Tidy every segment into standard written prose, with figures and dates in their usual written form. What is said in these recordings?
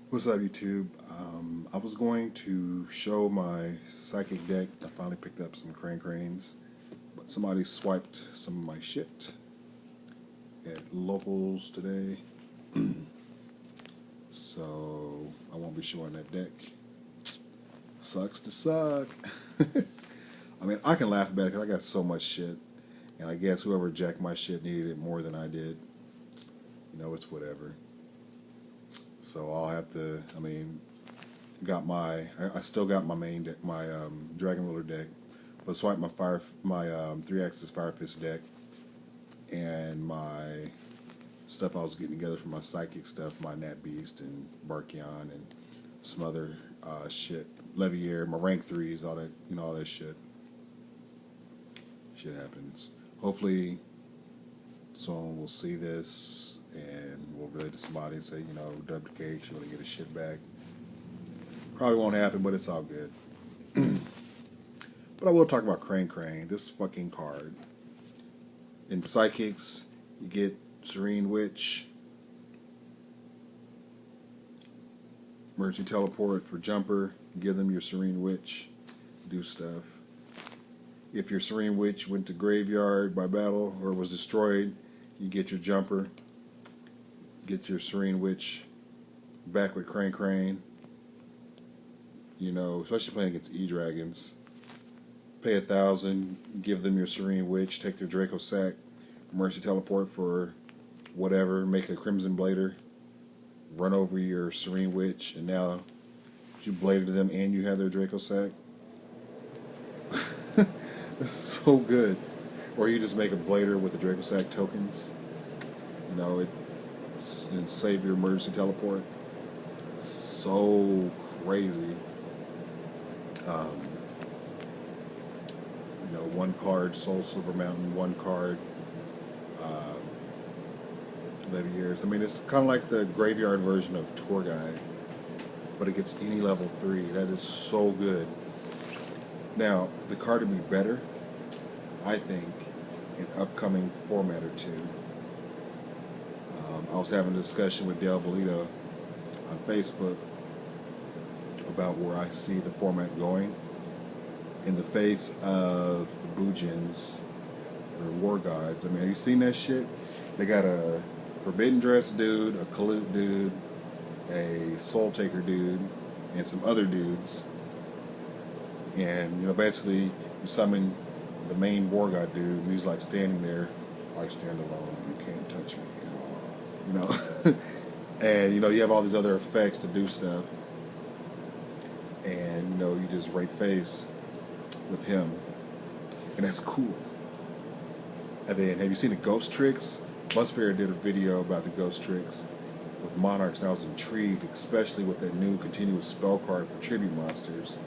What's up, YouTube? I was going to show my psychic deck. I finally picked up some cranes, but somebody swiped some of my shit at locals today, so I won't be showing that deck. Sucks to suck. I mean, I can laugh about it because I got so much shit, and I guess whoever jacked my shit needed it more than I did. You know, it's whatever. So I'll have to. I mean, I still got my main deck, my Dragon Ruler deck, but swipe my 3-axis Fire Fist deck and my stuff I was getting together for my psychic stuff, my Nat Beast and Barkion and some other shit, Leviair, my rank 3s, all that, all that shit. Shit happens. Hopefully, someone will see this and will relate to somebody and say, WK, she want to get his shit back. Probably won't happen, but it's all good. But I will talk about Crane, this fucking card. In Psychics, you get Serene Witch, Emergency Teleport for Jumper, give them your Serene Witch, do stuff. If your Serene Witch went to graveyard by battle or was destroyed, you get your Jumper, get your Serene Witch back with Crane. Especially playing against E-Dragons. Pay 1,000, give them your Serene Witch, take their Draco Sack, Mercy Teleport for whatever, make a Crimson Blader, run over your Serene Witch, and now you bladed them and you have their Draco Sack. It's so good. Or you just make a Blader with the Draco Sack tokens. And save your Emergency Teleport. It's so crazy. One card, Soul Silver Mountain, one card, Leviairs. I mean, it's kind of like the graveyard version of Tour Guide, but it gets any level 3. That is so good. Now, the card would be better, I think, in upcoming format or two. I was having a discussion with Del Bolito on Facebook about where I see the format going in the face of the Boojins or War Gods. I mean, have you seen that shit? They got a Forbidden Dress dude, a Kalut dude, a Soul Taker dude, and some other dudes. And, basically, you summon the main War God dude, and he's like standing there, I stand alone, you can't touch me, And, you have all these other effects to do stuff. And, you just right face with him. And that's cool. And then, have you seen the ghost tricks? Musfair did a video about the ghost tricks with Monarchs, and I was intrigued, especially with that new continuous spell card for tribute monsters.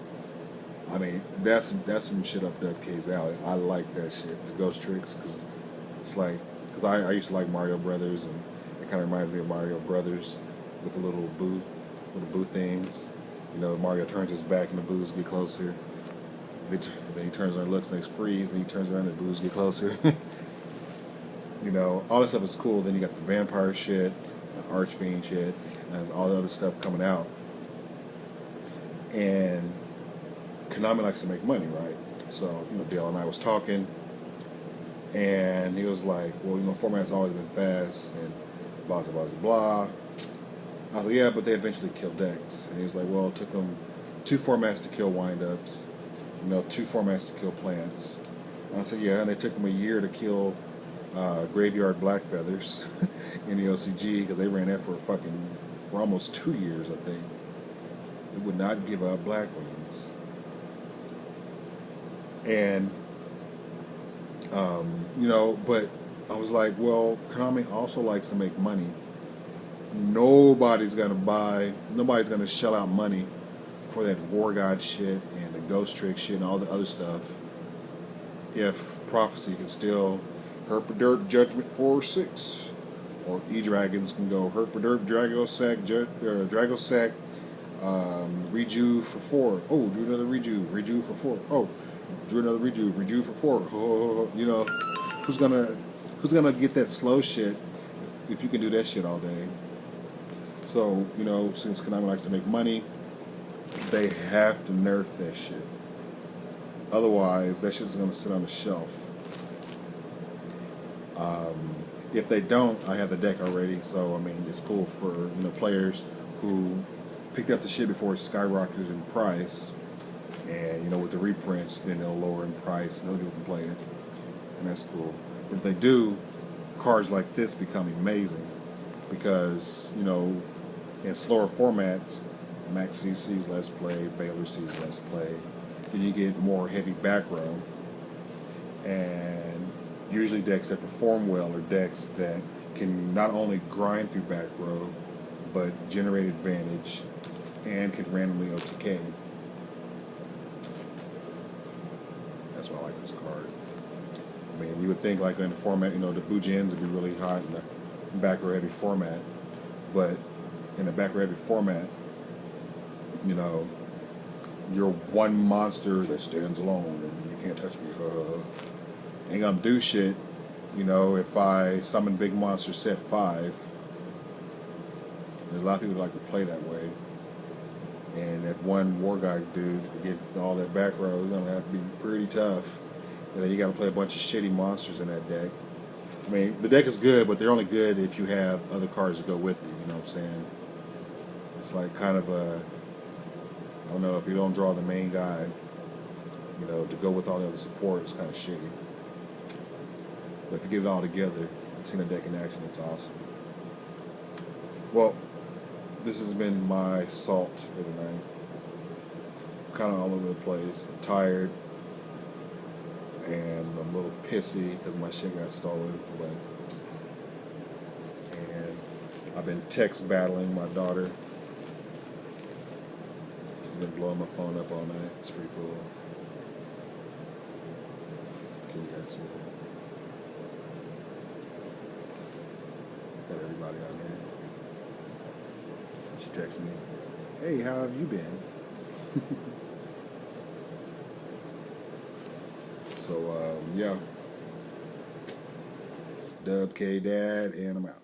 I mean, that's some shit up WK's alley. I like that shit, the ghost tricks, because it's like, because I used to like Mario Brothers, and it kind of reminds me of Mario Brothers with the little boo things. Mario turns his back and the boos get closer. Then he turns around and looks and they freeze, then he turns around and the boos get closer. All that stuff is cool. Then you got the vampire shit, and the archfiend shit, and all the other stuff coming out. And Konami likes to make money, right? So, Dale and I was talking, and he was like, well, format's always been fast, and blah, blah, blah, blah. I was like, yeah, but they eventually killed decks. And he was like, well, it took them 2 formats to kill windups, 2 formats to kill plants. And I said, yeah, and it took them a year to kill Graveyard Black Feathers in the OCG, because they ran that for almost 2 years, I think. They would not give up Black Wings. And, but I was like, well, Konami also likes to make money. Nobody's going to shell out money for that War God shit and the Ghost Trick shit and all the other stuff if Prophecy can still Herp-a-Derp Judgment for 6, or E-Dragons can go Herp-a-Derp Drago Sack Reju for 4. Oh, drew another Reju for 4. Oh, drew another Reju for 4. Oh, who's gonna get that slow shit if you can do that shit all day? So, you know, since Konami likes to make money, they have to nerf that shit. Otherwise, that shit's gonna sit on the shelf. If they don't, I have the deck already, so I mean, it's cool for, you know, players who picked up the shit before it skyrocketed in price, and, you know, with the reprints, then it'll lower in price, and other people can play it, and that's cool. But if they do, cards like this become amazing, because, you know, in slower formats, Max sees less play, Baylor sees less play, then you get more heavy back row, and usually decks that perform well are decks that can not only grind through back row, but generate advantage and can randomly OTK. That's why I like this card. I mean, you would think like in the format, you know, the Bujins would be really hot in the back row heavy format, but in the back row heavy format, you know, you're one monster that stands alone and you can't touch me. Ain't gonna do shit. You know, if I summon big monster set 5, there's a lot of people that like to play that way. And that one War Guide dude against all that back row is gonna have to be pretty tough. And then you gotta play a bunch of shitty monsters in that deck. I mean, the deck is good, but they're only good if you have other cards to go with you, you know what I'm saying? It's like kind of a, I don't know, if you don't draw the main guy, you know, to go with all the other support, it's kind of shitty. But if you get it all together, I've seen a deck in action, it's awesome. Well, this has been my salt for the night. I'm kind of all over the place. I'm tired. And I'm a little pissy because my shit got stolen. And I've been text battling my daughter. She's been blowing my phone up all night. It's pretty cool. Can you guys see that? Got everybody out here. She texted me, "Hey, how have you been?" So, yeah. It's Dub K Dad, and I'm out.